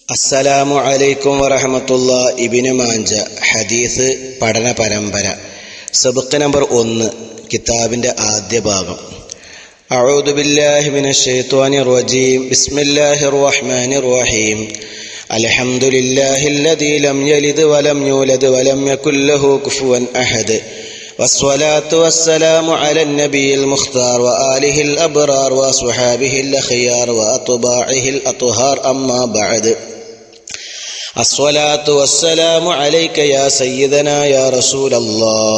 അസ്സലാമു അലൈക്കും വറഹ്മത്തുള്ളാഹി. ഇബ്നു മാജ ഹദീസ് പഠന പരമ്പര സബഖ് നമ്പർ 1, കിതാബിന്റെ ആദ്യ ഭാഗം. അഊദു ബില്ലാഹി മിനശ് ശൈത്വാനിർ റജീം. ബിസ്മില്ലാഹിർ റഹ്മാനിർ റഹീം. അൽഹംദുലില്ലാഹില്ലദീ ലം യലിദ് വലം യൂലദ് വലം യകുൽ ലഹു കുഫുവൻ അഹദ്. വസ്സലാത്തു വസ്സലാമു അലൻ നബിയിൽ മുഖ്താർ വആലിഹിൽ അബ്റാർ വസ്വഹാബിഹിൽ അഖിയാർ വഅത്ബാഇഹിൽ അത്ഹാർ. അമ്മാ ബഅദ്. الصلاة والسلام عليك يا سيدنا يا رسول الله.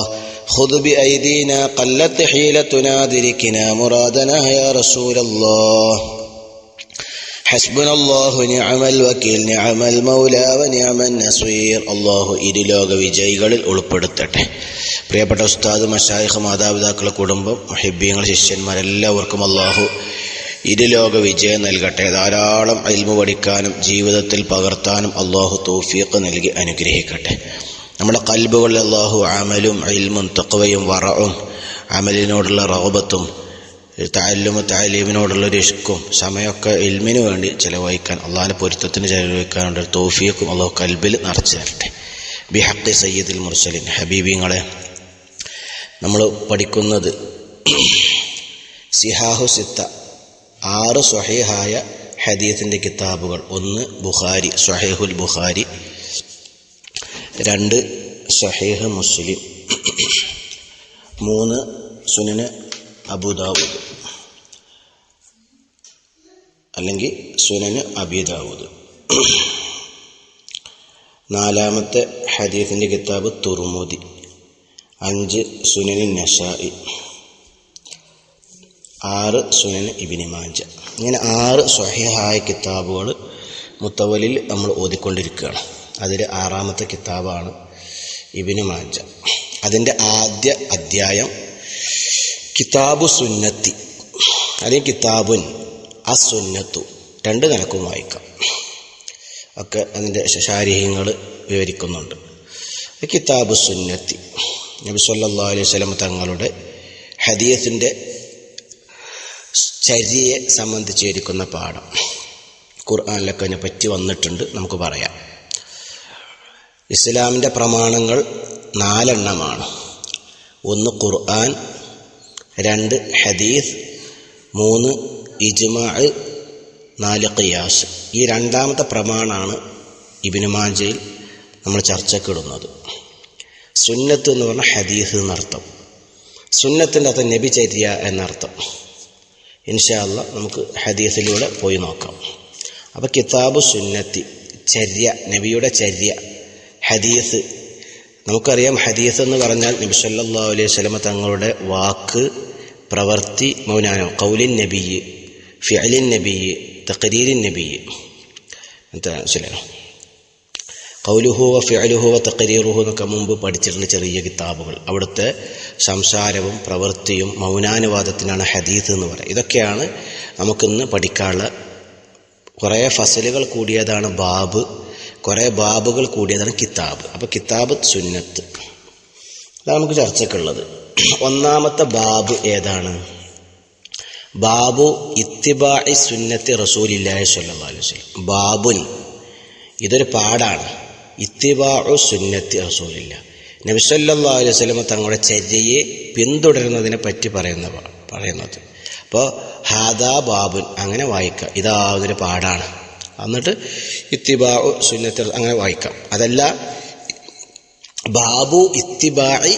خذ بأيدينا قلت حيلتنا دركنا مرادنا يا رسول الله. حسبنا الله نعم الوكيل نعم المولى ونعم النصير. അല്ലാഹു ഇരുലോക വിജയികളിൽ ഉൾപ്പെടുത്തട്ടെ. പ്രിയപ്പെട്ട ഉസ്താദ്, മശായിഖ്, മാതാപിതാക്കളെ, കുടുംബം, മുഹിബ്ബീങ്ങൾ, ശിഷ്യന്മാരെല്ലാവർക്കും അല്ലാഹു ഇരുലോക വിജയം നൽകട്ടെ. ധാരാളം ഇൽമു പഠിക്കാനും ജീവിതത്തിൽ പകർത്താനും അള്ളാഹു തൗഫീഖ് നൽകി അനുഗ്രഹിക്കട്ടെ. നമ്മുടെ ഖൽബുകളിൽ അള്ളാഹു അമലും ഇൽമും തഖ്വയും വറഉം, അമലിനോടുള്ള റഗ്ബത്തും തഅലീമിനോടുള്ള ഒരു ഇഷ്കും സമയമൊക്കെ ഇൽമിന് വേണ്ടി ചെലവഴിക്കാൻ, അള്ളാഹിന്റെ പൊരുത്തത്തിന് ചെലവഴിക്കാനുള്ള ഒരു തൗഫീഖും അള്ളാഹു ഖൽബിൽ നിറച്ചു തരട്ടെ. ബിഹഖി സയ്യിദുൽ മുർസലീൻ. ഹബീബിങ്ങളെ, നമ്മൾ പഠിക്കുന്നത് സിഹാഹു സിത്ത, 6 സ്വഹീഹായ ഹദീസിന്റെ കിതാബുകൾ. 1 ബുഖാരി, സ്വഹീഹുൽ ബുഖാരി. 2 സ്വഹീഹ് മുസ്ലിം. 3 സുനന് അബൂദാവൂദ് അല്ലെങ്കിൽ സുനന് അബീ ദാവൂദ്. 4ാമത്തെ ഹദീസിന്റെ കിതാബ് തുർമുദി. 5 സുനന് നസാഇ. 6 സുനൻ ഇബ്നു മാജ. ഇങ്ങനെ 6 സ്വഹീഹായ കിതാബുകൾ മുത്തവലിൽ നമ്മൾ ഓതിക്കൊണ്ടിരിക്കുകയാണ്. അതിൽ 6ാമത്തെ കിതാബാണ് ഇബ്നു മാജ. അതിൻ്റെ ആദ്യ അധ്യായം കിതാബു സുന്നത്തി, അല്ലെങ്കിൽ കിതാബുൻ അസുന്നത്തു, 2 നിലക്കും വായിക്കാം. ഒക്കെ അതിൻ്റെ ശാരീഹ്യങ്ങൾ വിവരിക്കുന്നുണ്ട്. കിതാബു സുന്നത്തി, നബി സല്ലല്ലാഹു അലൈഹി വസല്ലം തങ്ങളുടെ ഹദീസിൻ്റെ ചര്യയെ സംബന്ധിച്ചിരിക്കുന്ന പാഠം. ഖുർആനിലൊക്കെ അതിനെ പറ്റി വന്നിട്ടുണ്ട്, നമുക്ക് പറയാം. ഇസ്ലാമിൻ്റെ പ്രമാണങ്ങൾ 4 എണ്ണമാണ്. 1 ഖുർആൻ, 2 ഹദീസ്, 3 ഇജ്മാഅ്, 4 ഖിയാസ്. ഈ 2ാമത്തെ പ്രമാണമാണ് ഇബ്നു മാജയിൽ നമ്മൾ ചർച്ചക്കിടുന്നത്. സുന്നത്ത് എന്ന് പറഞ്ഞാൽ ഹദീസ് എന്നർത്ഥം. സുന്നത്തിൻ്റെ അർത്ഥം നബിചര്യ എന്നർത്ഥം. ഇൻഷാ അല്ലാഹ് നമുക്ക് ഹദീസിലൂടെ പോയി നോക്കാം. അപ്പോൾ കിതാബു സുന്നത്തി, ചര്യ, നബിയുടെ ചര്യ. ഹദീസ്, നമുക്കറിയാം ഹദീസ് എന്ന് പറഞ്ഞാൽ നബി സല്ലല്ലാഹു അലൈഹി വസല്ലം തങ്ങളുടെ വാക്ക്, പ്രവൃത്തി, മൗനാനോ ഖൗലിൻ നബിയ്യ്, ഫിഅലിൻ നബിയ്യ്, തഖരീരിൻ നബിയ്യ്. മനസ്സിലായോ? ഖൗലുഹു വ ഫിഅലുഹു വ തഖരീറുഹു എന്നൊക്കെ മുമ്പ് പഠിച്ചിട്ടുള്ള ചെറിയ കിതാബുകൾ. അവിടുത്തെ സംസാരവും പ്രവൃത്തിയും മൗനാനുവാദത്തിനാണ് ഹദീസ് എന്ന് പറയുന്നത്. ഇതൊക്കെയാണ് നമുക്കിന്ന് പഠിക്കാനുള്ള. കുറേ ഫസലുകൾ കൂടിയതാണ് ബാബ്, കുറേ ബാബുകൾ കൂടിയതാണ് കിതാബ്. അപ്പോൾ കിതാബ് സുന്നത്ത്, അതാണ് നമുക്ക് ചർച്ചക്കുള്ളത്. 1ാമത്തെ ബാബ് ഏതാണ്? ബാബു ഇത്തിബാഇ സുന്നത്തി റസൂലില്ലാഹി സ്വല്ലല്ലാഹു അലൈഹി വസല്ലം. ബാബുൻ, ഇതൊരു പാടാണ്. ഇത്തിബാഉ സുന്നത്തി റസൂലില്ലാഹ്, നബി സല്ലല്ലാഹു അലൈഹി വസല്ലം തങ്ങളുടെ ചര്യയെ പിന്തുടരുന്നതിനെ പറ്റി പറയുന്നത്. അപ്പോൾ ഹാദാ ബാബുൻ, അങ്ങനെ വായിക്കാം. ഇതാ ഒരു പാടാണ്. എന്നിട്ട് ഇത്തിബാഉ സുന്നത്തി അങ്ങനെ വായിക്കാം. അതല്ല ബാബു ഇത്തിബാഇ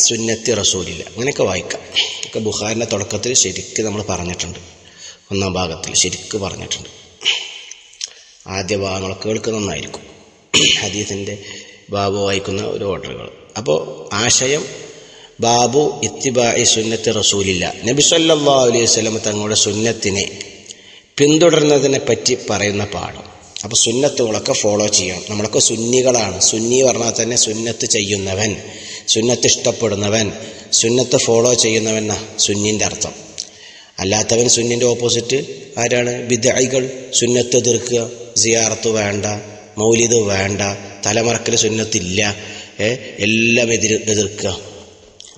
സുന്നത്തി റസൂലില്ല, അങ്ങനെയൊക്കെ വായിക്കാം. ഒക്കെ ബുഖാരിൻ്റെ തുടക്കത്തിൽ ശരിക്ക് നമ്മൾ പറഞ്ഞിട്ടുണ്ട്. 1ാം ഭാഗത്തിൽ ശരിക്ക് പറഞ്ഞിട്ടുണ്ട്. ആദ്യ ഭാഗങ്ങളൊക്കെ കേൾക്കുന്നതായിരിക്കും ഹദീസിൻ്റെ ബാബു വായിക്കുന്ന ഒരു ഓർഡറുകൾ. അപ്പോൾ ആശയം ബാബു ഇത്തിബാഇ സുന്നത്തി റസൂലില്ല, നബി സല്ലല്ലാഹു അലൈഹി വസല്ലം തങ്ങളുടെ സുന്നത്തിനെ പിന്തുടരുന്നതിനെ പറ്റി പറയുന്ന പാഠം. അപ്പോൾ സുന്നത്തുകളൊക്കെ ഫോളോ ചെയ്യണം. നമ്മളൊക്കെ സുന്നികളാണ്. സുന്നി പറഞ്ഞാൽ തന്നെ സുന്നത്ത് ചെയ്യുന്നവൻ, സുന്നത്ത് ഇഷ്ടപ്പെടുന്നവൻ, സുന്നത്ത് ഫോളോ ചെയ്യുന്നവൻ എന്നാ സുന്നിൻ്റെ അർത്ഥം. അല്ലാത്തവൻ സുന്നിൻ്റെ ഓപ്പോസിറ്റ് ആരാണ്? ബിദ്അകൾ. സുന്നത്ത് എതിർക്കുക, സിയാറത്ത് വേണ്ട, മൗലിദ് വേണ്ട, തലമറക്കൽ സുന്നത്തില്ല, എല്ലാം എതിർക്കുക,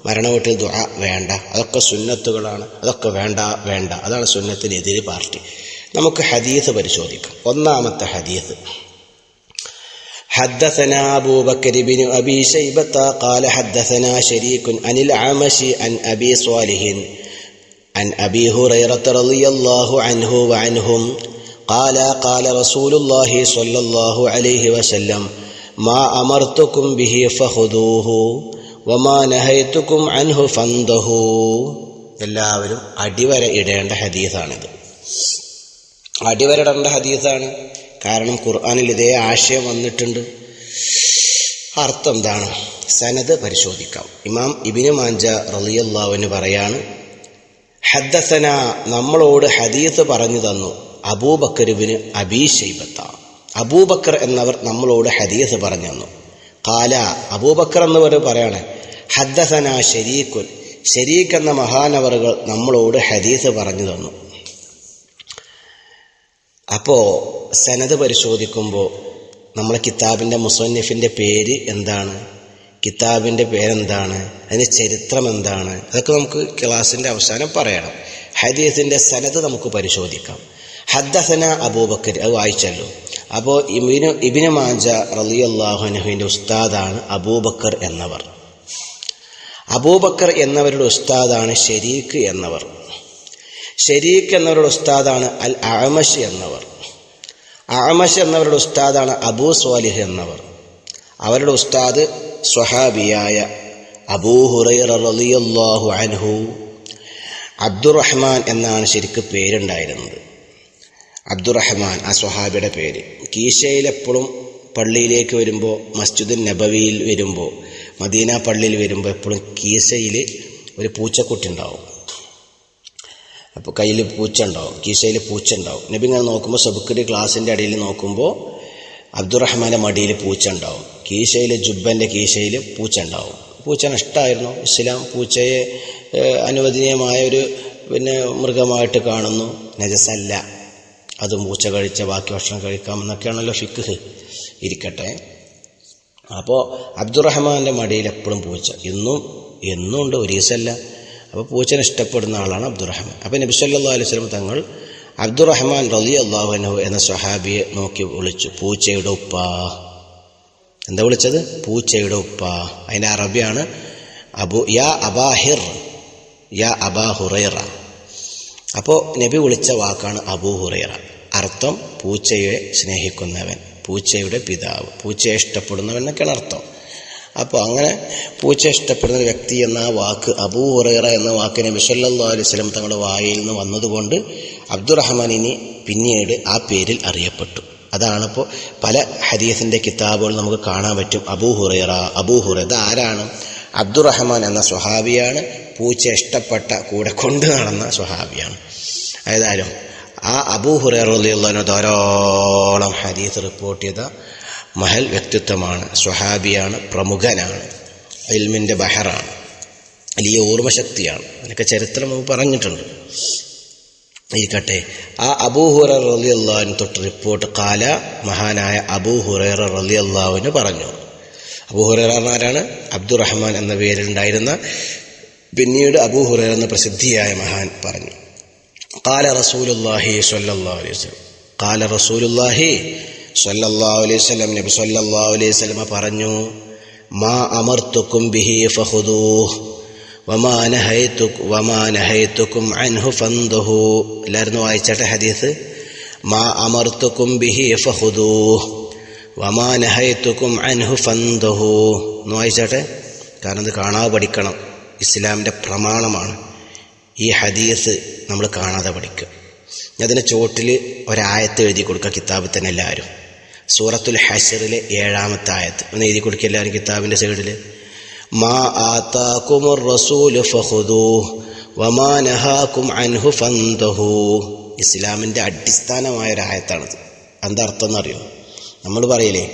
മരണവീട്ടിൽ ദുആ വേണ്ട, അതൊക്കെ സുന്നത്തുകളാണ്, അതൊക്കെ വേണ്ട. അതാണ് സുന്നത്തിനെതിരെ പാർട്ടി. നമുക്ക് ഹദീസ് പരിശോധിക്കാം. 1ാമത്തെ ഹദീസ് حدثنا أبو بكر بن أبي شيبة قال حدثنا شريك عن الأعمش عن أبي صالح عن أبي هريرة رضي الله عنه وعنهم قال قال رسول الله صلى الله عليه وسلم ما أمرتكم به فخذوه وما نهيتكم عنه فانتهوا. എല്ലാവരും അടിവര ഇടേണ്ട ഹദീസാണിത്. അടിവര ഇടേണ്ട ഹദീസാണ്. കാരണം ഖുർആനിൽ ഇതേ ആശയം വന്നിട്ടുണ്ട്. അർത്ഥം എന്താണ്? സനദ് പരിശോധിക്കാം. ഇമാം ഇബ്നു മാജ റളിയല്ലാഹു അൻഹു പറയാണ്, ഹദ്ദസന, നമ്മളോട് ഹദീസ് പറഞ്ഞു തന്നു അബൂബക്കർ ഇബ്നു അബീ ശൈബത്ത, അബൂബക്കർ എന്നവർ നമ്മളോട് ഹദീസ് പറഞ്ഞു തന്നു. ഖാല, അബൂബക്കർ എന്നവർ പറയാണ്, ഹദ്ദസന ശരീക്കുൻ, ശരീക്ക് എന്ന മഹാനവറുകൾ നമ്മളോട് ഹദീസ് പറഞ്ഞു തന്നു. അപ്പോൾ സനദ് പരിശോധിക്കുമ്പോൾ നമ്മളെ കിതാബിൻ്റെ മുസന്നിഫിൻ്റെ പേര് എന്താണ്, കിതാബിൻ്റെ പേരെന്താണ്, അതിൻ്റെ ചരിത്രം എന്താണ്, അതൊക്കെ നമുക്ക് ക്ലാസിൻ്റെ അവസാനം പറയണം. ഹദീസിൻ്റെ സനദ് നമുക്ക് പരിശോധിക്കാം. ഹദ്ദസന അബൂബക്കർ, അത് വായിച്ചല്ലോ. അപ്പോൾ ഇബ്നു മാജ റളിയല്ലാഹു അൻഹുവിൻ്റെ ഉസ്താദാണ് അബൂബക്കർ എന്നവർ. അബൂബക്കർ എന്നവരുടെ ഉസ്താദാണ് ശരീക്ക് എന്നവർ. ശരീക്ക് എന്നവരുടെ ഉസ്താദാണ് അൽ അഅമശ് എന്നവർ. അഅമശ് എന്നവരുടെ ഉസ്താദാണ് അബൂ സ്വാലിഹ് എന്നവർ. അവരുടെ ഉസ്താദ് സ്വഹാബിയായ അബൂ ഹുറൈറ റളിയല്ലാഹു അൻഹു. അബ്ദുറഹ്മാൻ എന്നാണ് ശരിക്ക് പേരുണ്ടായിരുന്നത്. അബ്ദുറഹ്മാൻ, ആ സ്വഹാബിയുടെ പേര്. കീശയിലെപ്പോഴും പള്ളിയിലേക്ക് വരുമ്പോൾ, മസ്ജിദുൻ നബവിയിൽ വരുമ്പോൾ, മദീന പള്ളിയിൽ വരുമ്പോൾ എപ്പോഴും കീശയിൽ ഒരു പൂച്ചക്കുട്ടി ഉണ്ടാവും. അപ്പോൾ കയ്യിൽ പൂച്ച ഉണ്ടാവും, കീശയിൽ പൂച്ച ഉണ്ടാവും. നബി ഇങ്ങനെ നോക്കുമ്പോൾ സബുക്കടി ക്ലാസിൻ്റെ അടിയിൽ നോക്കുമ്പോൾ അബ്ദുറഹ്മാൻ്റെ മടിയിൽ പൂച്ച ഉണ്ടാവും, കീശയിൽ ജുബ്ബൻ്റെ കീശയിൽ പൂച്ച ഉണ്ടാവും. പൂച്ചന് ഇഷ്ടമായിരുന്നു. ഇസ്ലാം പൂച്ചയെ അനുവദനീയമായ ഒരു മൃഗമായിട്ട് കാണുന്നു. നജസല്ല, അതും പൂച്ച കഴിച്ച ബാക്കി ഭക്ഷണം കഴിക്കാമെന്നൊക്കെയാണല്ലോ ഫിഖ്. ഇരിക്കട്ടെ. അപ്പോൾ അബ്ദുറഹ്മാൻ്റെ മടിയിൽ എപ്പോഴും പൂച്ച, എന്നും ഉണ്ട്, ഒരു ദിവസമല്ല. അപ്പോൾ പൂച്ചനെ ഇഷ്ടപ്പെടുന്ന ആളാണ് അബ്ദുറഹ്മാൻ. അപ്പോൾ നബി സല്ലല്ലാഹു അലൈഹി വസല്ലം തങ്ങൾ അബ്ദുറഹ്മാൻ റളിയല്ലാഹു അൻഹു എന്ന സ്വഹാബിയെ നോക്കി വിളിച്ചു, പൂച്ചയുടെ ഉപ്പ. എന്താ വിളിച്ചത്? പൂച്ചയുടെ ഉപ്പ. അതിൻ്റെ അറബിയാണ് യാ അബാഹിർ, യാ അബാ ഹുറൈറ. അപ്പോൾ നബി വിളിച്ച വാക്കാണ് അബൂ ഹുറൈറ. അർത്ഥം പൂച്ചയെ സ്നേഹിക്കുന്നവൻ, പൂച്ചയുടെ പിതാവ്, പൂച്ചയെ ഇഷ്ടപ്പെടുന്നവൻ എന്നൊക്കെയാണ് അർത്ഥം. അപ്പോൾ അങ്ങനെ പൂച്ച ഇഷ്ടപ്പെടുന്ന ഒരു വ്യക്തി എന്ന ആ വാക്ക്, അബൂ ഹുറൈറ എന്ന വാക്ക് നബി സല്ലല്ലാഹു അലൈഹി വസല്ലം തങ്ങളുടെ വായിൽ നിന്ന് വന്നതുകൊണ്ട് അബ്ദുറഹ്മാനിനി പിന്നീട് ആ പേരിൽ അറിയപ്പെട്ടു. അതാണിപ്പോൾ പല ഹദീസിൻ്റെ കിതാബുകൾ നമുക്ക് കാണാൻ പറ്റും. അബൂ ഹുറൈറ, അബൂ ഹുറൈറ. ഇത് ആരാണ്? അബ്ദുറഹ്മാൻ എന്ന സ്വഹാബിയാണ്. പൂച്ച ഇഷ്ടപ്പെട്ട കൂടെ കൊണ്ടു നടന്ന സ്വഹാബിയാണ്. ഏതായാലും ആ അബൂ ഹുറൈറ റളിയല്ലാഹു അൻഹു ധാരാളം ഹദീസ് റിപ്പോർട്ട് ചെയ്ത മഹൽ വ്യക്തിത്വമാണ്, സ്വഹാബിയാണ്, പ്രമുഖനാണ്, ഇൽമിൻ്റെ ബഹറാണ്, വലിയ ഓർമ്മശക്തിയാണ്. അതിനൊക്കെ ചരിത്രം നമുക്ക് പറഞ്ഞിട്ടുണ്ട്. ഇരിക്കട്ടെ. ആ അബൂ ഹുറൈറ റളിയല്ലാഹു അൻഹു തൊട്ട് റിപ്പോർട്ട് കാല, മഹാനായ അബൂ ഹുറൈറ റളിയല്ലാഹു അൻഹു പറഞ്ഞു. അബൂ ഹുറൈറ ആരാണ്? അബ്ദുറഹ്മാൻ എന്ന പേരിലുണ്ടായിരുന്ന, പിന്നീട് അബൂ ഹുറൈറ എന്ന പ്രസിദ്ധിയായ മഹാൻ പറഞ്ഞു, ഖാല റസൂലുള്ളാഹി സ്വല്ലല്ലാഹു അലൈഹി വസല്ലം, ഖാല റസൂലുള്ളാഹി സ്വല്ലല്ലാഹു അലൈഹി വസല്ലം, നബി സ്വല്ലല്ലാഹു അലൈഹി വസല്ലം പറഞ്ഞു, മാ അമർതുക്കും ബിഹി ഫഖുദൂഹ് വമാ നഹൈതുക്കും അൻഹു ഫന്തഹു. എല്ലാവരും വായിച്ചട്ടെ ഹദീസ്. മാ അമർതുക്കും ബിഹി ഫഖുദൂഹ് വമാ നഹൈതുക്കും അൻഹു ഫന്തഹു എന്ന് വായിച്ചട്ടെ. കാരണം ഇത് കാണാതെ പഠിക്കണം. ഇസ്ലാമിൻ്റെ പ്രമാണമാണ്. ഈ ഹദീസ് നമ്മൾ കാണാതെ പഠിക്കുക. അതിന് ചോട്ടിൽ ഒരായത്ത് എഴുതി കൊടുക്കുക കിതാബിൽ തന്നെ എല്ലാവരും. സൂറത്തുൽ ഹശ്റിലെ 7-ാമത്തെ ആയത്ത് ഒന്ന് എഴുതി കൊടുക്കുക എല്ലാവരും കിതാബിൻ്റെ സൈഡിൽ. മാ ആതാകുമുർ റസൂലു ഫഖുദൂഹ് വമാ നഹാകും അൻഹു ഫന്തഹു. ഇസ്ലാമിൻ്റെ അടിസ്ഥാനമായ ഒരു ആയത്താണിത്. എന്താ അർത്ഥം എന്നറിയോ? നമ്മൾ പറയില്ലേ,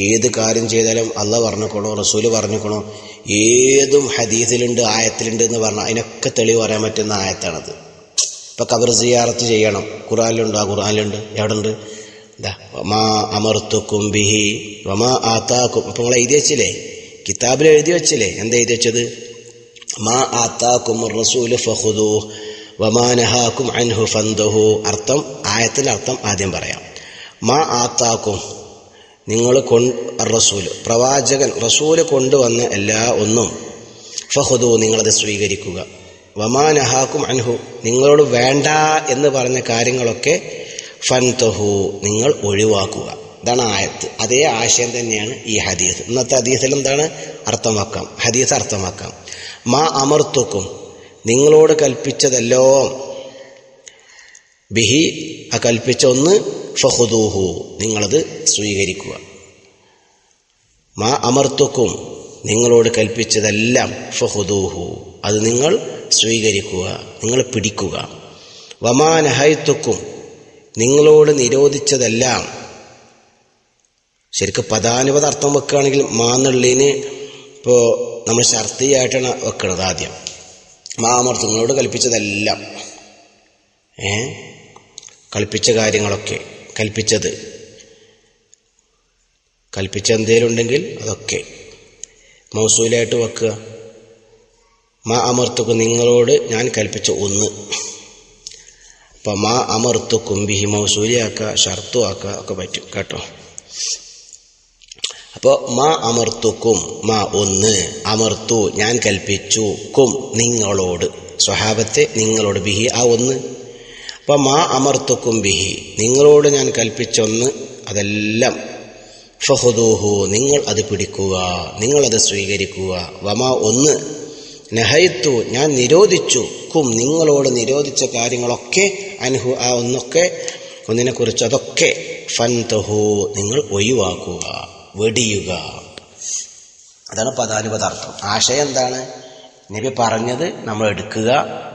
ഏത് കാര്യം ചെയ്താലും അള്ളാഹ് പറഞ്ഞിക്കണോ, റസൂല് പറഞ്ഞിക്കണോ, ഏതും ഹദീസിലുണ്ട്, ആയത്തിലുണ്ട് എന്ന് പറഞ്ഞാൽ അതിനൊക്കെ തെളിവ് പറയാൻ പറ്റുന്ന ആയത്താണത്. ഇപ്പം ഖബർ സിയാറത്ത് ചെയ്യണം, ഖുർആനിലുണ്ട്, ആ ഖുർആനിലുണ്ട്. എവിടെ ഉണ്ട്? എന്താ മാ അമർത്തുക്കും ബിഹി വമാ ആതാക്കും. ഇപ്പം നിങ്ങൾ എഴുതി വെച്ചില്ലേ, കിതാബിൽ എഴുതി വെച്ചില്ലേ? എന്താ എഴുതി വെച്ചത്? മാ ആതാക്കും റസൂല് ഫഖുദൂഹ് വമാ നഹാക്കും അൻഹു ഫന്തഹു. അർത്ഥം, ആയത്തിൻ്റെ അർത്ഥം ആദ്യം പറയാം. മാ ആതാക്കും, നിങ്ങൾ റസൂൽ പ്രവാചകൻ റസൂല് കൊണ്ടുവന്ന എല്ലാ ഒന്നും ഫഖുദൂ നിങ്ങളത് സ്വീകരിക്കുക. വമാ നഹാക്കും അൻഹു നിങ്ങളോട് വേണ്ട എന്ന് പറഞ്ഞ കാര്യങ്ങളൊക്കെ ഫൻതഹു നിങ്ങൾ ഒഴിവാക്കുക. ഇതാണ് ആയത്ത്. അതേ ആശയം തന്നെയാണ് ഈ ഹദീസ്. ഇന്നത്തെ ഹദീസിൽ എന്താണ് അർത്ഥമാക്കാം, ഹദീസ് അർത്ഥമാക്കാം. മാ അമർത്തുക്കും നിങ്ങളോട് കൽപ്പിച്ചതല്ലോ ബിഹി ആ കൽപ്പിച്ച ഒന്ന് ഫഖുദൂഹു നിങ്ങളത് സ്വീകരിക്കുക. മാ അമർത്തുക്കും നിങ്ങളോട് കൽപ്പിച്ചതെല്ലാം ഫഖുദൂഹു അത് നിങ്ങൾ സ്വീകരിക്കുക, നിങ്ങൾ പിടിക്കുക. വമാ നഹൈത്തുക്കും നിങ്ങളോട് നിരോധിച്ചതെല്ലാം, ശരിക്കും പദാനുപത അർത്ഥം വെക്കുകയാണെങ്കിൽ മാന്നുള്ളതിന് ഇപ്പോൾ നമ്മൾ ശർത്തിയായിട്ടാണ് വെക്കുന്നത്. ആദ്യം മാ അമർത്തു നിങ്ങളോട് കൽപ്പിച്ചതെല്ലാം, കൽപ്പിച്ച കാര്യങ്ങളൊക്കെ, കൽപ്പിച്ച എന്തേലും ഉണ്ടെങ്കിൽ അതൊക്കെ മൗസൂലായിട്ട് വെക്കുക. മാ അമർത്തുക്കും നിങ്ങളോട് ഞാൻ കൽപ്പിച്ച ഒന്ന്. അപ്പം മാ അമർത്തുക്കും ബിഹി മൗസൂലിയാക്കുക, ഷർത്തു ആക്കുക ഒക്കെ പറ്റും കേട്ടോ. അപ്പോൾ മാ അമർത്തുക്കും മാ ഒന്ന്, അമർത്തു ഞാൻ കൽപ്പിച്ചു, കും നിങ്ങളോട്, സ്വഹാബത്തെ നിങ്ങളോട്, ബിഹി ആ ഒന്ന്. അപ്പം മാ അമർത്തുക്കും ബിഹി നിങ്ങളോട് ഞാൻ കൽപ്പിച്ചൊന്ന് അതെല്ലാം ഫഖുദൂഹു നിങ്ങൾ അത് പിടിക്കുക, നിങ്ങളത് സ്വീകരിക്കുക. വമാ ഒന്ന് നഹൈത്തു ഞാൻ നിരോധിച്ചു, കും നിങ്ങളോട് നിരോധിച്ച കാര്യങ്ങളൊക്കെ അൻഹു ആ ഒന്നൊക്കെ ഒന്നിനെക്കുറിച്ച് അതൊക്കെ ഫൻതഹു നിങ്ങൾ ഒഴിവാക്കുക, വെടിയുക. അതാണ് പദാനുപദാർത്ഥം. ആശയം എന്താണ്? നബി പറഞ്ഞത് നമ്മൾ എടുക്കുക,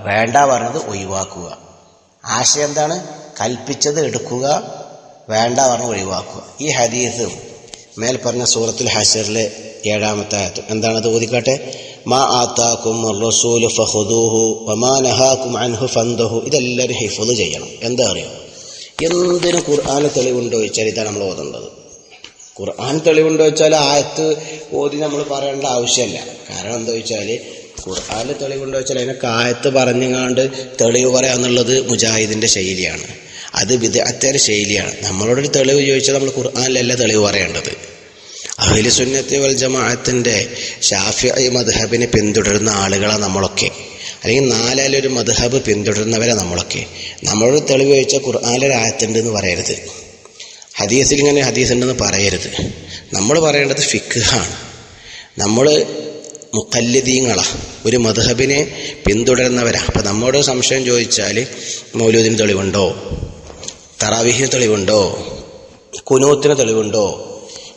വേണ്ട പറഞ്ഞത് ഒഴിവാക്കുക. ആശയം എന്താണ്? കൽപ്പിച്ചത് എടുക്കുക, വേണ്ട പറഞ്ഞ് ഒഴിവാക്കുക. ഈ ഹദീസും മേൽ പറഞ്ഞ സൂറത്തുൽ ഹശറിലെ 7-ാമത്തെ ആയത്തും എന്താണത് ഓതിക്കാട്ടെ. മാ ആതാക്കും റസൂലു ഫഖുദൂഹു വമാ നഹാക്കും അൻഹു ഫൻതഹു. ഇതെല്ലാവരും ഹിഫ്ള് ചെയ്യണം. എന്താ അറിയോ, എന്തിനും ഖുർആന് തെളിവുണ്ടോ ചോദിച്ചാൽ ഇതാണ് നമ്മൾ ഓതേണ്ടത്. ഖുർആൻ തെളിവുണ്ടോ വെച്ചാൽ ആയത്ത് ഓതി നമ്മൾ പറയേണ്ട ആവശ്യമില്ല. കാരണം എന്താ വെച്ചാൽ ഖുർആനിൽ തെളിവുണ്ടോ വെച്ചാൽ അതിനൊക്കെ ആയത്ത് പറഞ്ഞുകൊണ്ട് തെളിവ് പറയാന്നുള്ളത് മുജാഹിദിൻ്റെ ശൈലിയാണ്. അത് ബിദ്അത്തിന്റെ ശൈലിയാണ്. നമ്മളോടൊരു തെളിവ് ചോദിച്ചാൽ നമ്മൾ ഖുർആനിലല്ല തെളിവ് പറയേണ്ടത്. അഹ്ലു സുന്നത്തി വൽ ജമാഅത്തിന്റെ ശാഫിഈ മദ്ഹബിനെ പിന്തുടരുന്ന ആളുകളാണ് നമ്മളൊക്കെ, അല്ലെങ്കിൽ നാലാലൊരു മദ്ഹബ് പിന്തുടരുന്നവരെ നമ്മളൊക്കെ. നമ്മളോട് തെളിവ് ചോദിച്ചാൽ ഖുർആനിലൊരു ആയത്തുണ്ട് എന്ന് പറയരുത്, ഹദീസിൽ ഇങ്ങനെ ഹദീസ് ഉണ്ടെന്ന് പറയരുത്. നമ്മൾ പറയേണ്ടത് ഫിഖ്ഹാണ്. നമ്മൾ മുഖല്ലിദീങ്ങളാണ്, ഒരു മദ്ഹബിനെ പിന്തുടരുന്നവരാണ്. അപ്പം നമ്മോട് സംശയം ചോദിച്ചാൽ മൗലൂദിന് തെളിവുണ്ടോ, തറാവീഹിന് തെളിവുണ്ടോ, കുനൂത്തിന് തെളിവുണ്ടോ,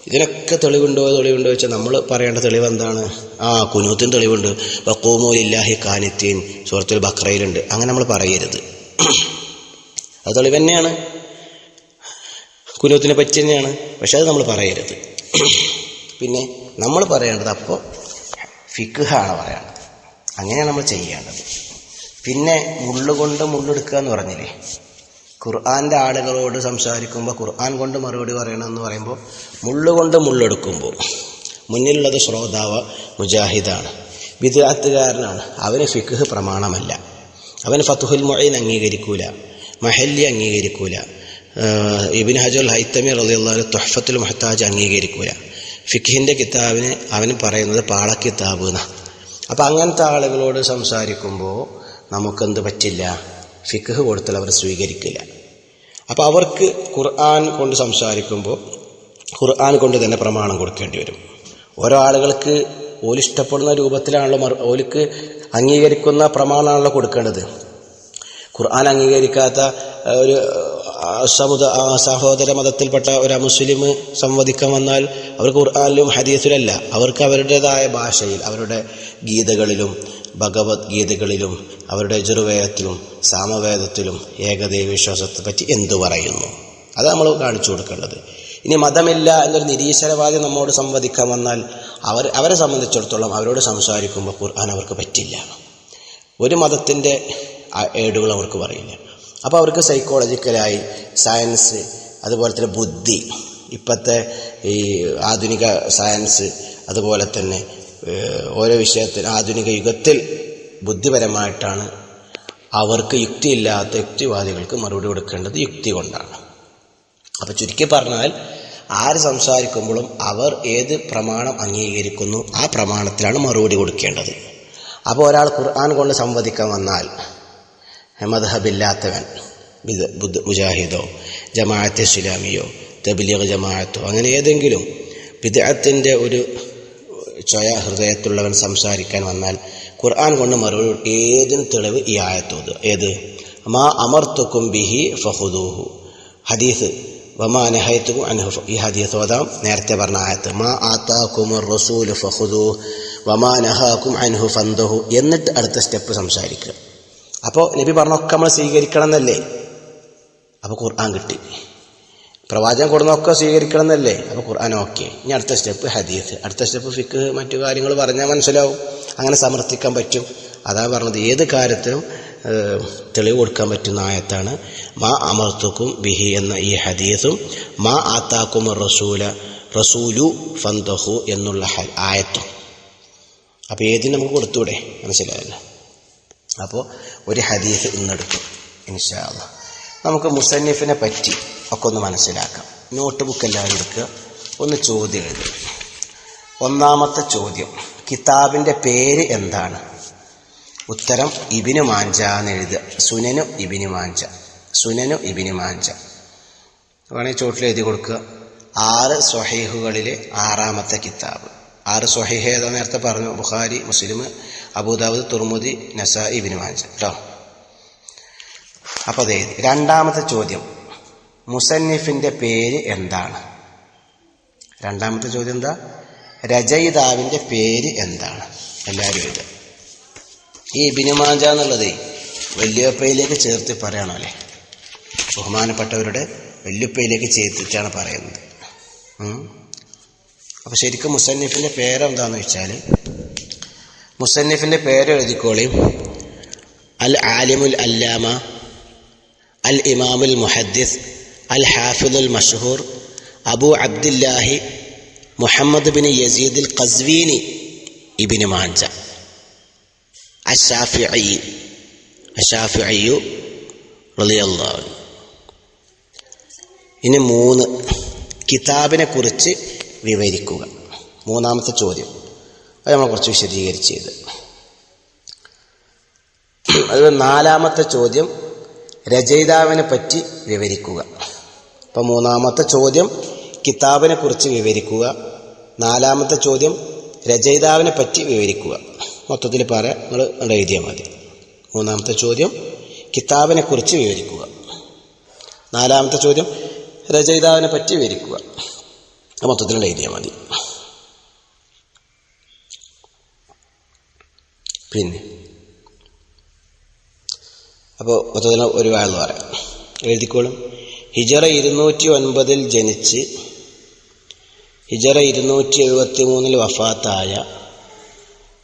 ഇതിനൊക്കെ തെളിവുണ്ടോ വെച്ചാൽ നമ്മൾ പറയേണ്ട തെളിവ് എന്താണ്? കുനൂത്തിന് തെളിവുണ്ട്, വഖൂമു ലില്ലാഹി ഖാനിത്തീൻ സൂറത്തുൽ ബഖറയിലുണ്ട്. അങ്ങനെ നമ്മൾ പറയരുത്. അത് തെളിവ് തന്നെയാണ്, കുനൂത്തിനെ പറ്റി തന്നെയാണ്. പക്ഷെ അത് നമ്മൾ പറയരുത്. പിന്നെ നമ്മൾ പറയേണ്ടത് അപ്പോൾ ഫിഖ്ഹാണ് പറയേണ്ടത്. അങ്ങനെയാണ് നമ്മൾ ചെയ്യേണ്ടത്. പിന്നെ മുള്ളുകൊണ്ട് മുള്ളെടുക്കുക എന്ന് പറഞ്ഞില്ലേ, ഖുർആൻ്റെ ആളുകളോട് സംസാരിക്കുമ്പോൾ ഖുർആൻ കൊണ്ട് മറുപടി പറയണമെന്ന് പറയുമ്പോൾ മുള്ളുകൊണ്ട് മുള്ളെടുക്കുമ്പോൾ മുന്നിലുള്ളത് ശ്രോതാവ് മുജാഹിദാണ്, ബിദ്അത്തുകാരനാണ്. അവന് ഫിഖ് പ്രമാണമല്ല, അവന് ഫത്ഹുൽ മുഈൻ അംഗീകരിക്കൂല, മഹല്ലി അംഗീകരിക്കൂല, ഇബ്നു ഹജർ ഹൈത്തമി റളിയല്ലാഹു അൻഹു തുഹ്ഫത്തുൽ മുഹ്താജ് അംഗീകരിക്കൂല. ഫിഖിൻ്റെ കിതാബിന് അവന് പറയുന്നത് പാളക്കിതാബ് എന്നാണ്. അപ്പം അങ്ങനത്തെ ആളുകളോട് സംസാരിക്കുമ്പോൾ നമുക്കെന്ത് പറ്റില്ല? ഫിഖ് കൊടുത്താൽ അവർ സ്വീകരിക്കില്ല. അപ്പോൾ അവർക്ക് ഖുർആൻ കൊണ്ട് സംസാരിക്കുമ്പോൾ ഖുർആൻ കൊണ്ട് തന്നെ പ്രമാണം കൊടുക്കേണ്ടി വരും. ഓരോ ആളുകൾക്ക് ഓലിഷ്ടപ്പെടുന്ന രൂപത്തിലാണല്ലോ ഓലിക്ക് അംഗീകരിക്കുന്ന പ്രമാണമാണല്ലോ കൊടുക്കേണ്ടത്. ഖുർആൻ അംഗീകരിക്കാത്ത ഒരു സഹോദര മതത്തിൽപ്പെട്ട ഒരു മുസ്ലിം സംവദിക്കാൻ വന്നാൽ അവർക്ക് ഖുർആനിലും ഹദീസിലല്ല, അവർക്ക് അവരുടേതായ ഭാഷയിൽ അവരുടെ ഗീതകളിലും ഭഗവത്ഗീതകളിലും അവരുടെ യജുർവേദത്തിലും സാമവേദത്തിലും ഏകദൈവ വിശ്വാസത്തെ പറ്റി എന്തു പറയുന്നു, അത് നമ്മൾ കാണിച്ചു കൊടുക്കേണ്ടത്. ഇനി മതമില്ല എന്നൊരു നിരീശ്വരവാദി നമ്മോട് സംവദിക്കാൻ വന്നാൽ അവരെ സംബന്ധിച്ചിടത്തോളം അവരോട് സംസാരിക്കുമ്പോൾ ഖുർആൻ അവർക്ക് പറ്റില്ല, ഒരു മതത്തിൻ്റെ ഏടുകൾ അവർക്ക് പറയില്ല. അപ്പോൾ അവർക്ക് സൈക്കോളജിക്കലായി സയൻസ്, അതുപോലെ തന്നെ ബുദ്ധി, ഇപ്പോഴത്തെ ഈ ആധുനിക സയൻസ്, അതുപോലെ തന്നെ ഓരോ വിഷയത്തിൽ ആധുനിക യുഗത്തിൽ ബുദ്ധിപരമായിട്ടാണ് അവർക്ക് യുക്തിയില്ലാത്ത യുക്തിവാദികൾക്ക് മറുപടി കൊടുക്കേണ്ടത് യുക്തി കൊണ്ടാണ്. അപ്പോൾ ചുരുക്കി പറഞ്ഞാൽ ആര് സംസാരിക്കുമ്പോഴും അവർ ഏത് പ്രമാണം അംഗീകരിക്കുന്നു ആ പ്രമാണത്തിലാണ് മറുപടി കൊടുക്കേണ്ടത്. അപ്പോൾ ഒരാൾ ഖുർആൻ കൊണ്ട് സംവദിക്കാൻ വന്നാൽ മദ്ഹബില്ലാത്തവൻ, മുജാഹിദോ ജമാഅത്തെ ഇസ്ലാമിയോ തബ്ലീഗ് ജമാഅത്തോ അങ്ങനെ ഏതെങ്കിലും ബിദ്അത്തിന്റെ ഒരു ചൊയ ഹൃദയത്തുള്ളവൻ സംസാരിക്കാൻ വന്നാൽ ഖുർആൻ കൊണ്ട് മറുപടി ഏതിന് തെളിവ് ഈ ആയത്തോത്. ഏത്? മാ അമർത്തുക്കും ബിഹി ഫഖുദൂഹു, ഹദീസ് വമാ നഹൈതുക്കും അൻഹു, ഈ ഹദീസ് ഓതാം. നേരത്തെ പറഞ്ഞ ആയത്ത് മാ ആതാകുമുർ റസൂലു ഫഖുദൂഹു വമാ നഹാകും അൻഹു ഫന്തഹു. എന്നിട്ട് അടുത്ത സ്റ്റെപ്പ് സംസാരിക്കുക. അപ്പോൾ നബി പറഞ്ഞൊക്കെ നമ്മൾ സ്വീകരിക്കണം എന്നല്ലേ? അപ്പോൾ ഖുർആൻ കിട്ടി. പ്രവാചകൻ കൊടുന്നൊക്കെ സ്വീകരിക്കണം എന്നല്ലേ? അപ്പോൾ ഖുർആൻ ഓക്കെ. ഇനി അടുത്ത സ്റ്റെപ്പ് ഹദീസ്, അടുത്ത സ്റ്റെപ്പ് ഫിഖ്, മറ്റു കാര്യങ്ങൾ പറഞ്ഞാൽ മനസ്സിലാവും. അങ്ങനെ സമർത്ഥിക്കാൻ പറ്റും. അതാ പറഞ്ഞത്, ഏത് കാര്യത്തിനും തെളിവ് കൊടുക്കാൻ പറ്റുന്ന ആയത്താണ് മാ അമർത്തുക്കും ബിഹി എന്ന ഈ ഹദീസും മാ ആത്താക്കും റസൂലു ഫന്തഹു എന്നുള്ള ആയത്തും. അപ്പോൾ ഏതിന് നമുക്ക് കൊടുത്തൂടെ? മനസ്സിലായല്ലോ. അപ്പോൾ ഒരു ഹദീസ് ഇന്നെടുക്കും ഇൻഷാ അല്ലാഹ്. നമുക്ക് മുസന്നിഫിനെ പറ്റി ഒക്കെ ഒന്ന് മനസ്സിലാക്കാം. നോട്ട് ബുക്ക് എല്ലാവരും എടുക്കുക, ഒന്ന് ചോദ്യം എഴുതുക. ഒന്നാമത്തെ ചോദ്യം, കിതാബിൻ്റെ പേര് എന്താണ്? ഉത്തരം ഇബ്നു മാഞ്ച എന്ന് എഴുതുക. സുനനു ഇബ്നു മാഞ്ച, സുനനു ഇബ്നു മാഞ്ച വേണമെങ്കിൽ ചോട്ടിൽ എഴുതി കൊടുക്കുക. 6 സ്വഹീഹുകളിലെ 6ാമത്തെ കിതാബ്. 6 സ്വഹീഹ് ഏതാ നേരത്തെ പറഞ്ഞു? ബുഖാരി, മുസ്ലിം, അബൂദാവൂദ്, തുർമുദി, നസാഇ, ഇബ്നു മാഞ്ച കേട്ടോ. അപ്പോൾ അത് എഴുതി. രണ്ടാമത്തെ ചോദ്യം, മുസന്നിഫിൻ്റെ പേര് എന്താണ്? രണ്ടാമത്തെ ചോദ്യം എന്താ? രചയിതാവിൻ്റെ പേര് എന്താണ്? എല്ലാവരും എഴുതുക. ഈ ഇബ്നു മാഞ്ച എന്നുള്ളത് വല്യപ്പയിലേക്ക് ചേർത്ത് പറയണോ അല്ലേ? ബഹുമാനപ്പെട്ടവരുടെ വല്യപ്പയിലേക്ക് ചേർത്തിട്ടാണ് പറയുന്നത്. അപ്പോൾ ശരിക്കും മുസന്നിഫിൻ്റെ പേരെന്താന്ന് വെച്ചാൽ, മുസന്നിഫിൻ്റെ പേര് എഴുതിക്കോളിയും. അൽ ആലിമുൽ അല്ലാമ അൽ ഇമാമുൽ മുഹദ്ദിസ് അൽ ഹാഫിദുൽ മഷ്ഹൂർ അബു അബ്ദില്ലാഹി മുഹമ്മദ് ബിൻ യസീദ് അൽ ഖസ്വീനി ഇബ്നു മാഞ്ച അശ്ശാഫിഈ റളിയല്ലാഹു അൻഹു. ഇനി 3, കിതാബിനെ കുറിച്ച് വിവരിക്കുക. മൂന്നാമത്തെ ചോദ്യം അത് നമ്മൾ കുറച്ച് വിശദീകരിച്ച് ചെയ്ത്. അത് 4ാമത്തെ ചോദ്യം, രചയിതാവിനെ പറ്റി വിവരിക്കുക. അപ്പം 3ാമത്തെ ചോദ്യം കിതാബിനെ കുറിച്ച് വിവരിക്കുക, 4ാമത്തെ ചോദ്യം രചയിതാവിനെ പറ്റി വിവരിക്കുക. മൊത്തത്തിൽ പറയാം, നിങ്ങൾ എഴുതിയാൽ മതി. 3ാമത്തെ ചോദ്യം കിതാബിനെ കുറിച്ച് വിവരിക്കുക, 4ാമത്തെ ചോദ്യം രചയിതാവിനെ പറ്റി വിവരിക്കുക. മൊത്തത്തിൽ എഴുതിയാൽ മതി. പിന്നെ അപ്പോൾ മൊത്തത്തിൽ ഒരു വാഴ പറയാം, എഴുതിക്കോളും. ഹിജറ 209 ജനിച്ച് ഹിജറ 273 വഫാത്തായ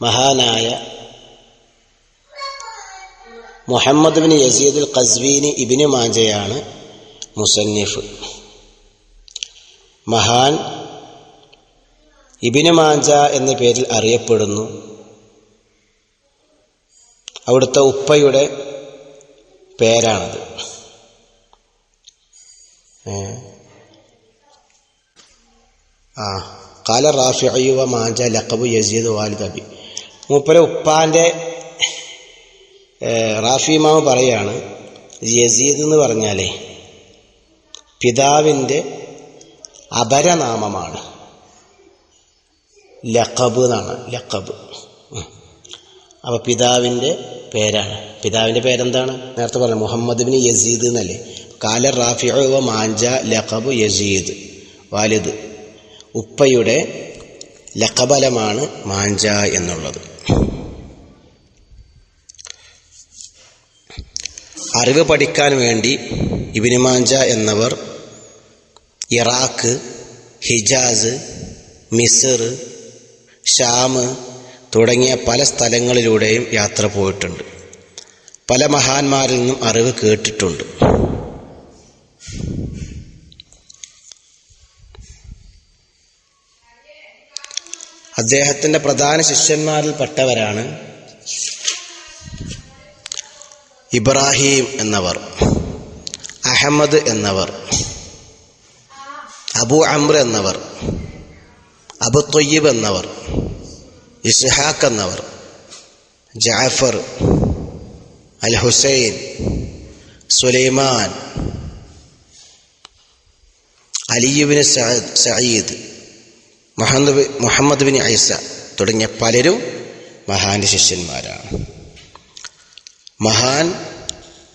മഹാനായ മുഹമ്മദ് ബിൻ യസീദ് അൽ ഖസ്വീനി ഇബ്നു മാഞ്ചയാണ് മുസന്നിഫ്. മഹാൻ ഇബ്നു മാഞ്ച എന്ന പേരിൽ അറിയപ്പെടുന്നു. അവിടുത്തെ ഉപ്പയുടെ പേരാണത്. കാല റാഫിഈ വ മാഞ്ച ലഖബു യസീദ് വാലിദ് അബി. മൂപ്പരെ ഉപ്പാൻ്റെ റാഫി ഇമാം പറയാണ്, യസീദ് എന്ന് പറഞ്ഞാലേ പിതാവിൻ്റെ അപരനാമമാണ്. ലഖബ് എന്നാണ്, ലഖബ്. അപ്പോൾ പിതാവിൻ്റെ പേരാണ്. പിതാവിൻ്റെ പേരെന്താണ്? നേരത്തെ പറഞ്ഞു മുഹമ്മദ് ബിൻ യസീദ് എന്നല്ലേ. കാല റാഫിഈ വ മാഞ്ച ലഖബു യസീദ് വാലിദ്. ഉപ്പയുടെ ലഖബലമാണ് മാഞ്ച എന്നുള്ളത്. അറിവ് പഠിക്കാൻ വേണ്ടി ഇബ്നു മാഞ്ച എന്നവർ ഇറാഖ്, ഹിജാസ്, മിസ്ർ, ഷാം തുടങ്ങിയ പല സ്ഥലങ്ങളിലൂടെയും യാത്ര പോയിട്ടുണ്ട്. പല മഹാന്മാരിൽ നിന്നും അറിവ് കേട്ടിട്ടുണ്ട്. അദ്ദേഹത്തിൻ്റെ പ്രധാന ശിഷ്യന്മാരിൽപ്പെട്ടവരാണ് ഇബ്രാഹിം എന്നവർ, അഹമ്മദ് എന്നവർ, അബു അംർ എന്നവർ, അബു ത്വയ്യിബ് എന്നവർ, ഇസ്ഹാഖ് എന്നവർ, ജഅഫർ, അൽ ഹുസൈൻ, സുലൈമാൻ, അലിയുബിന് സഈദ്, മുഹമ്മദ് ബിൻ ഐസ തുടങ്ങിയ പലരും മഹാന്റെ ശിഷ്യന്മാരാണ്. മഹാൻ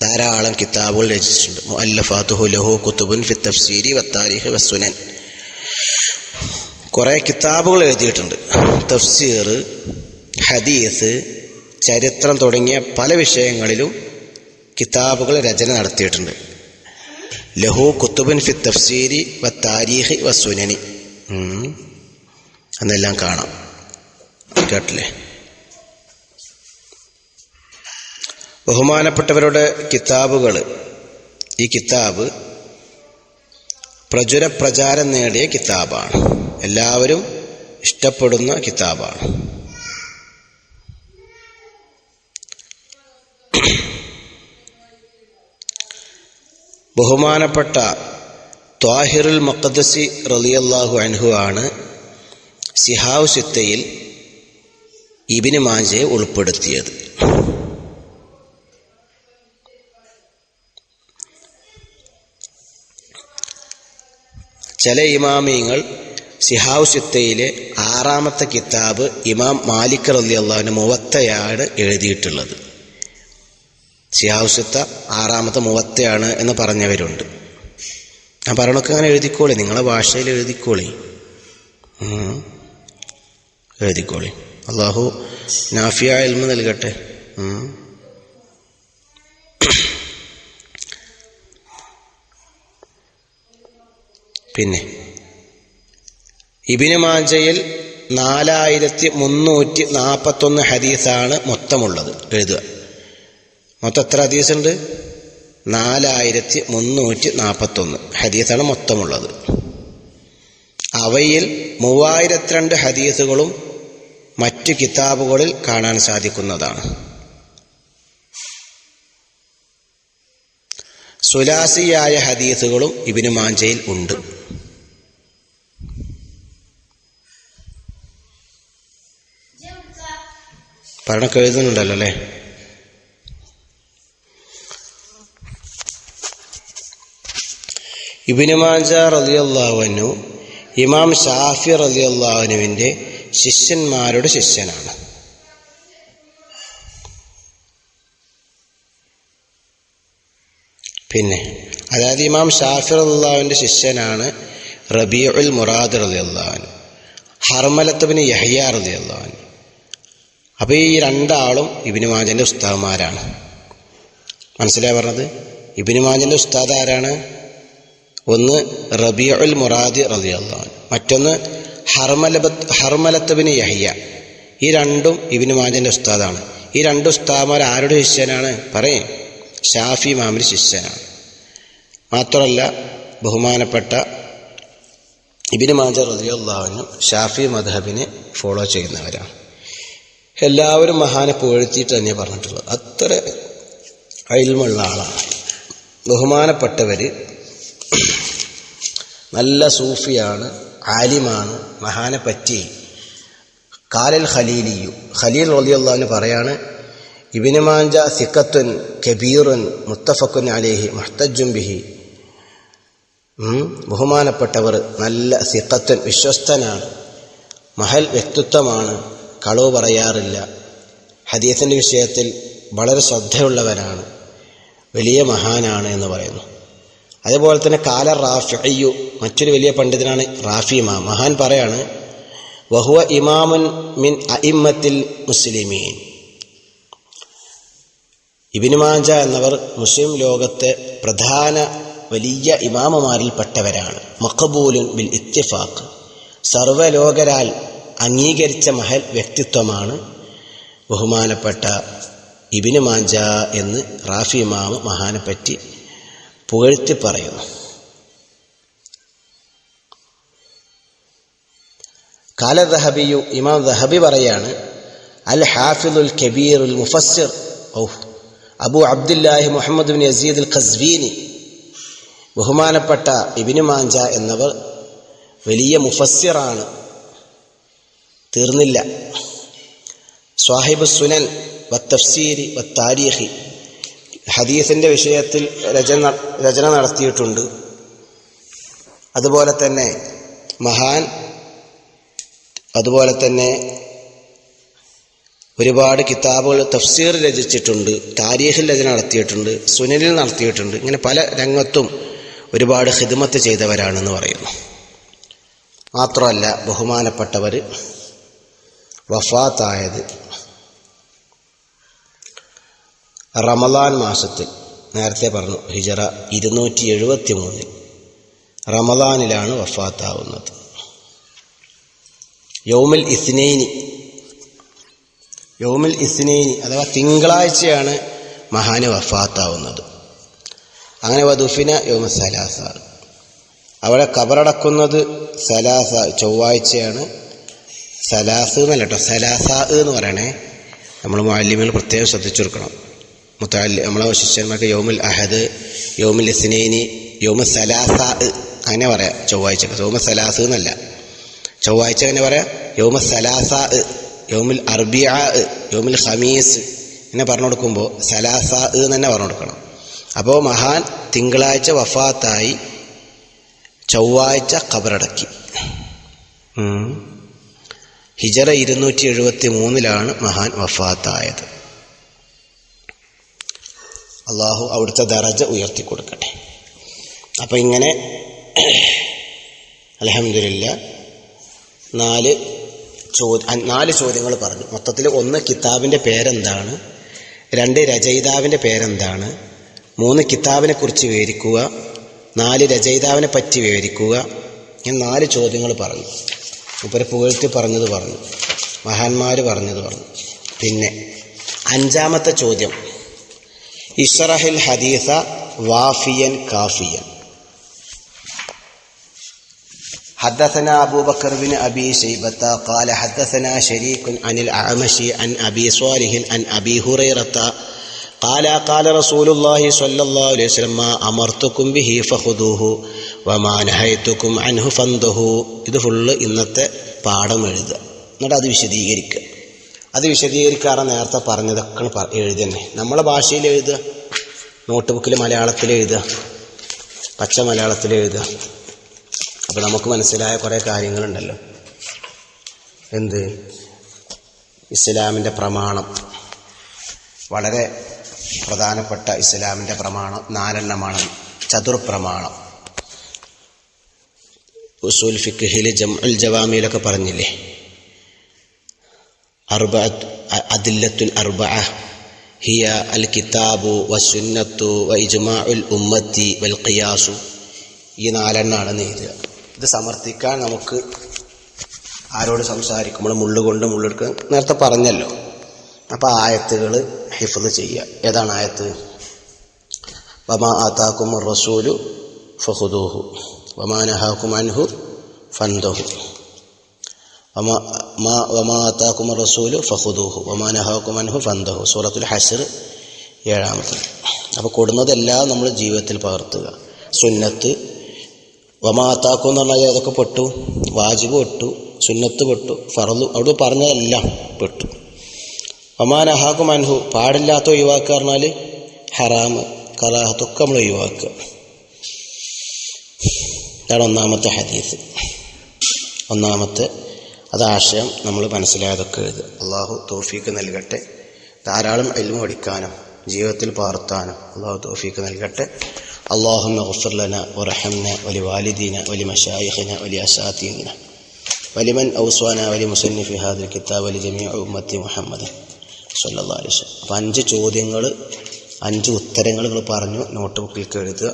ധാരാളം കിതാബുകൾ രചിച്ചിട്ടുണ്ട്. മുഅല്ലഫാതുഹു ലഹു കുതുബുൻ ഫി തഫ്സീരി വത്താരിഖ് വസ്സുനൻ. കുറേ കിതാബുകൾ എഴുതിയിട്ടുണ്ട്. തഫ്സീർ, ഹദീസ്, ചരിത്രം തുടങ്ങിയ പല വിഷയങ്ങളിലും കിതാബുകൾ രചന നടത്തിയിട്ടുണ്ട്. ലഹു കുതുബുൻ ഫി തഫ്സീരി വത്താരിഖ് വസ്സുനനി എന്നെല്ലാം കാണാം. കേട്ടില്ലേ? ബഹുമാനപ്പെട്ടവരുടെ കിതാബുകൾ, ഈ കിതാബ് പ്രചാരം നേടിയ കിതാബാണ്. എല്ലാവരും ഇഷ്ടപ്പെടുന്ന കിതാബാണ്. ബഹുമാനപ്പെട്ട ത്വാഹിറുൽ മഖ്ദസി റളിയല്ലാഹു അൻഹു ആണ് സിഹാഉ സിത്തയിൽ ഇബ്നു മാജയെ ഉൾപ്പെടുത്തിയത്. ചില ഇമാമിയങ്ങൾ സിഹാഉ സിത്തയിലെ 6ാമത്തെ കിതാബ് ഇമാം മാലിക് റളിയല്ലാഹു മുവത്തയാണ് എഴുതിയിട്ടുള്ളത്. സിഹാഉ സിത്ത 6ാമത്തെ മുവത്തയാണ് എന്ന് പറഞ്ഞവരുണ്ട്. ഞാൻ പറയണൊക്കെ അങ്ങനെ എഴുതിക്കോളി, നിങ്ങളെ ഭാഷയിൽ എഴുതിക്കോളി. അല്ലാഹു നാഫിയായ ഇൽമ് നൽകട്ടെ. പിന്നെ ഇബ്നു മാജയിൽ 4341 ഹദീസാണ് മൊത്തമുള്ളത്. എഴുതുക. മൊത്തം എത്ര ഹദീസുണ്ട്? 4341 ഹദീസാണ് മൊത്തമുള്ളത്. അവയിൽ 3002 ഹദീസുകളും മറ്റു കിതാബുകളിൽ കാണാൻ സാധിക്കുന്നതാണ്. സുലാസിയായ ഹദീസുകളും ഇബ്നു മാജയിൽ ഉണ്ട്. പറഞ്ഞൊക്കെ എഴുതുന്നുണ്ടല്ലോ അല്ലേ? ഇബ്നു മാജ റളിയല്ലാഹു അൻഹു ഇമാം ഷാഫി റളിയല്ലാഹു അൻഹുവിൻ്റെ ശിഷ്യന്മാരുടെ ശിഷ്യനാണ്. പിന്നെ അതായത് ഇമാം ഷാഫി റളിയല്ലാഹുവിൻ്റെ ശിഷ്യനാണ് റബീഉൽ മുറാദ് റളിയല്ലാഹു അൻഹു, ഹർമലത്ത് ബിൻ യഹ്യ റളിയല്ലാഹു അൻഹു. അപ്പോൾ ഈ രണ്ടാളും ഇബ്നു മാജൻ്റെ ഉസ്താദുമാരാണ്. മനസ്സിലായി പറഞ്ഞത്? ഇബ്നു മാജൻ്റെ ഉസ്താദ് ആരാണ്? ഒന്ന് റബീഉൽ മുറാദ് റളിയല്ലാഹു അൻഹു, മറ്റൊന്ന് ഹർമലത്ത് ബിൻ യഹ്യ. ഈ രണ്ടും ഇബ്നു മാജൻ്റെ ഉസ്താദാണ്. ഈ രണ്ട് ഉസ്താദുമാർ ആരുടെ ശിഷ്യനാണ്? പറയും, ഷാഫി ഇമാമിൻ്റെ ശിഷ്യനാണ്. മാത്രമല്ല ബഹുമാനപ്പെട്ട ഇബ്നു മാജ റളിയല്ലാഹു അൻഹു ഷാഫി മദ്ഹബിനെ ഫോളോ ചെയ്യുന്നവരാണ്. എല്ലാവരും മഹാനെ പുകഴ്ത്തിയിട്ട് തന്നെ പറഞ്ഞിട്ടുള്ളത്. അത്ര ഇൽമുള്ള ആളാണ്. ബഹുമാനപ്പെട്ടവർ നല്ല സൂഫിയാണ്, ആലിമാണ്. മഹാനെ പറ്റി കാലൽ ഖലീലിയു, ഖലീൽ റളിയല്ലാഹു അൻഹു പറയാണ്, ഇബ്നു മാജ സിഖത്തുൻ കബീറുൻ മുത്തഫഖുൻ അലൈഹി മുഹ്തജ്ജുൻ ബിഹി. ബഹുമാനപ്പെട്ടവർ നല്ല സിഖത്തുൻ, വിശ്വസ്തനാണ്, മഹൽ വ്യക്തിത്വമാണ്, കളവ് പറയാറില്ല, ഹദീസിൻ്റെ വിഷയത്തിൽ വളരെ ശ്രദ്ധയുള്ളവനാണ്, വലിയ മഹാനാണ് എന്ന് പറയുന്നു. അതേപോലെ തന്നെ കാല റാഫിഉ, മറ്റൊരു വലിയ പണ്ഡിതനാണ് റാഫി ഇമാം. മഹാൻ പറയാണ്, വഹുവ ഇമാമുൻ മിൻ അഇമ്മത്തിൽ മുസ്ലിമീൻ. ഇബ്നു മാജ എന്നവർ മുസ്ലിം ലോകത്തെ പ്രധാന വലിയ ഇമാമമാരിൽപ്പെട്ടവരാണ്. മഖബൂലുൻ ബിൽ ഇത്തിഫാഖ്, സർവ്വലോകരാൽ അംഗീകരിച്ച മഹൽ വ്യക്തിത്വമാണ് ബഹുമാനപ്പെട്ട ഇബ്നു മാജ എന്ന് റാഫി ഇമാം മഹാനെപ്പറ്റി പുകഴ്ത്തി പറയുന്നു. കാല ദഹബിയു, ഇമാം ദഹബി പറയാണ്, അൽ ഹാഫിദുൽ കബീറുൽ മുഫസ്സിർ അബു അബ്ദുല്ലാഹി മുഹമ്മദ് ബിൻ യസീദ് അൽ ഖസ്വീനി. ബഹുമാനപ്പെട്ട ഇബ്നു മാജ എന്നവർ വലിയ മുഫസ്സിറാണ്. തീർന്നില്ല. സ്വാഹിബ് സുനൻ വത്തഫ്സീരി വത്താരീഖി, ഹദീസിൻ്റെ വിഷയത്തിൽ രചന നടത്തിയിട്ടുണ്ട്. അതുപോലെ തന്നെ ഒരുപാട് കിതാബുകൾ തഫ്സീർ രചിച്ചിട്ടുണ്ട്, താരീഖിൽ രചന നടത്തിയിട്ടുണ്ട്, സുനനിൽ നടത്തിയിട്ടുണ്ട്. ഇങ്ങനെ പല രംഗത്തും ഒരുപാട് ഖിദ്മത്ത് ചെയ്തവരാണെന്ന് പറയുന്നു. മാത്രമല്ല ബഹുമാനപ്പെട്ടവർ വഫാത്തായത് റമളാൻ മാസത്തിൽ, നേരത്തെ പറഞ്ഞു ഹിജറ 273 റമളാനിലാണ് വഫാത്താവുന്നത്. യൗമുൽ ഇസ്നൈനി അഥവാ തിങ്കളാഴ്ചയാണ് മഹാന് വഫാത്താവുന്നത്. അങ്ങനെ വദുഫിന യൗമ സലാസ, അവിടെ ഖബറടക്കുന്നത് സലാസ ചൊവ്വാഴ്ചയാണ്. സലാസ് എന്നല്ല കേട്ടോ, സലാസ എന്ന് പറയണേ. നമ്മൾ മുഅല്ലിമുകൾ പ്രത്യേകം ശ്രദ്ധിച്ചു കൊടുക്കണം. നമ്മളെ ശിഷ്യന്മാർക്ക് യൗമുൽ അഹദ്, യൗമുൽ ഇസ്നൈനി, യൗമു സലാസ അങ്ങനെ പറയാം. ചൊവ്വാഴ്ചക്ക് യൗമു സലാസ് എന്നല്ല, ചൊവ്വാഴ്ച അങ്ങനെ പറയാം. യൗമു സലാസ, യൗമുൽ അർബിഅ, യൗമുൽ ഖമീസ് ഇങ്ങനെ പറഞ്ഞു കൊടുക്കുമ്പോൾ സലാസ എന്ന് തന്നെ പറഞ്ഞു കൊടുക്കണം. അപ്പോൾ മഹാൻ തിങ്കളാഴ്ച വഫാത്തായി, ചൊവ്വാഴ്ച ഖബറടക്കി. ഹിജറ 273 മഹാൻ വഫാത്തായത്. അള്ളാഹു അവിടുത്തെ ദറജ ഉയർത്തി കൊടുക്കട്ടെ. അപ്പം ഇങ്ങനെ അൽഹംദുലില്ലാ 4 ചോദ്യങ്ങൾ പറഞ്ഞു. മൊത്തത്തിൽ 1 കിതാബിൻ്റെ പേരെന്താണ്, 2 രചയിതാവിൻ്റെ പേരെന്താണ്, 3 കിതാബിനെ കുറിച്ച് വിവരിക്കുക, 4 രചയിതാവിനെ പറ്റി വിവരിക്കുക. ഞാൻ 4 ചോദ്യങ്ങൾ പറഞ്ഞു. മൂപ്പരെ പുകഴ്ത്തി പറഞ്ഞത് പറഞ്ഞു, മഹാന്മാർ പറഞ്ഞത് പറഞ്ഞു. പിന്നെ 5ാമത്തെ ചോദ്യം, ഇശ്റഹിൽ ഹദീസ വാഫിയൻ കാഫിയൻ. حدثنا أبو بكر بن أبي شيبة قال حدثنا شريك عن الأعمش عن أبي صالح عن أبي هريرة قال قال رسول الله صلى الله عليه وسلم ما أمرتكم به فخذوه وما نهيتكم عنه فانتهوا. ഇത് ഫുള്ള് ഇന്നത്തെ പാഠം എഴുതുക, എന്നിട്ട് അത് വിശദീകരിക്കുക. അത് വിശദീകരിക്കാറ് നേരത്തെ പറഞ്ഞതൊക്കെ എഴുതി തന്നെ നമ്മളെ ഭാഷയിൽ എഴുതുക, നോട്ട് ബുക്കിൽ മലയാളത്തിൽ എഴുതുക, പച്ച മലയാളത്തിൽ എഴുതുക. അപ്പോൾ നമുക്ക് മനസ്സിലായ കുറേ കാര്യങ്ങളുണ്ടല്ലോ. എന്ത്? ഇസ്ലാമിൻ്റെ പ്രമാണം, വളരെ പ്രധാനപ്പെട്ട ഇസ്ലാമിൻ്റെ പ്രമാണം 4 ചതുർപ്രമാണം. ഉസൂൽ ഫിഖ്ഹിൽ ജംഉൽ ജവാമിയിലൊക്കെ പറഞ്ഞില്ലേ, അദില്ലത്തുൽ അർബഅ ഹിയ അൽ കിതാബു വസുന്നത്തു വഇജ്മാഉൽ ഉമ്മത്തി വൽ ഖിയാസു. ഈ 4 എഴുതുക. ഇത് സമർത്ഥിക്കാൻ നമുക്ക് ആരോട് സംസാരിക്കുമ്പോൾ മുള്ളുകൊണ്ട് മുള്ളെടുക്കുക നേരത്തെ പറഞ്ഞല്ലോ. അപ്പോൾ ആയത്തുകൾ ഹിഫ്ള് ചെയ്യുക. ഏതാണ് ആയത്ത്? വമാ ആതാകുമുർ റസൂലു ഫഖുദൂഹു വമാ നഹാകും അൻഹു ഫന്തഹു. വമാ ആതാകുമുർ റസൂലു ഫഖുദൂഹു വമാ നഹാകും അൻഹു ഫന്തഹു. സൂറത്തുൽ ഹശ്ർ 7. അപ്പോൾ കൊടുന്നതെല്ലാം നമ്മൾ ജീവിതത്തിൽ പകർത്തുക. സുന്നത്ത്, വമാ ആതാക്കും എന്ന് പറഞ്ഞാൽ ഏതൊക്കെ പെട്ടു? വാജിബ് പെട്ടു, സുന്നത്ത് പെട്ടു, ഫർള്, അവിടെ പറഞ്ഞതെല്ലാം പെട്ടു. വമാ നഹാകും അൻഹു, പാടില്ലാത്ത ഒഴിവാക്കുക പറഞ്ഞാൽ ഹറാമ്, കറാഹത്തൊക്കെ നമ്മൾ ഒഴിവാക്കുക. ഇതാണ് 1ാമത്തെ ഹദീസ്. 1ാമത്തെ അത് ആശയം നമ്മൾ മനസ്സിലായതൊക്കെ എഴുതുക. അള്ളാഹു തൗഫീക്ക് നൽകട്ടെ. ധാരാളം ഇൽമു പഠിക്കാനും ജീവിതത്തിൽ പകർത്താനും അള്ളാഹു തൗഫീക്ക് നൽകട്ടെ. اللهم اغفر لنا وارحمنا ولوالدينا ولمشايخنا ولأساتذتنا ولمن أوصانا ولمصنف هذا الكتاب ولجميع أمة محمد صلى الله عليه وسلم. അപ്പോൾ 5 ചോദ്യങ്ങൾ 5 ഉത്തരങ്ങൾ പറഞ്ഞു, നോട്ട് ബുക്കിൽ എഴുതുക.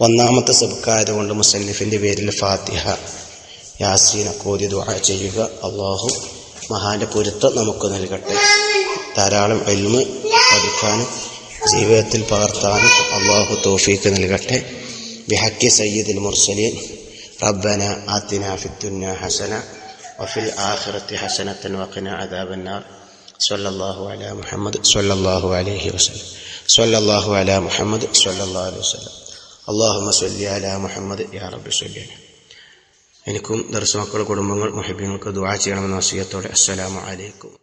1ാമത്തെ സബ്ക്കായതുകൊണ്ട് മുസന്നിഫിൻ്റെ പേരിൽ ഫാത്തിഹ യാസീൻ ഓതി ദുആ ചെയ്യുക. അള്ളാഹു മഹാന്റെ പൊരുത്തം നമുക്ക് നൽകട്ടെ. ധാരാളം ഇൽമ് പഠിക്കാനും ജീവിതത്തിൽ പകർത്താനും അള്ളാഹു തൗഫീഖ് നൽകട്ടെ. ബിഹഖി സയ്യിദുൽ മുർസലീൻ റബ്ബന ആതിനാ ഫിദ്ദുനിയ ഹസന വഫിൽ ആഖിറതി ഹസനതൻ വഖിനാ അദാബന്നാർ. സ്വല്ലല്ലാഹു അലാ മുഹമ്മദ് സ്വല്ലല്ലാഹു അലൈഹി വസല്ലം. സ്വല്ലല്ലാഹു അലാ മുഹമ്മദ് സ്വല്ലല്ലാഹു അലൈഹി വസല്ലം. അല്ലാഹുമ്മ സ്വല്ലി അലാ മുഹമ്മദ് യാ റബ്ബി സ്വല്ലി അലൈഹി. എനിക്കും ദർശമക്കളുടെ കുടുംബങ്ങൾ മുഹബ്ബീങ്ങൾക്ക് ദുആ ചെയ്യണമെന്ന വസിയത്തോടെ അസ്സലാമു അലൈക്കും.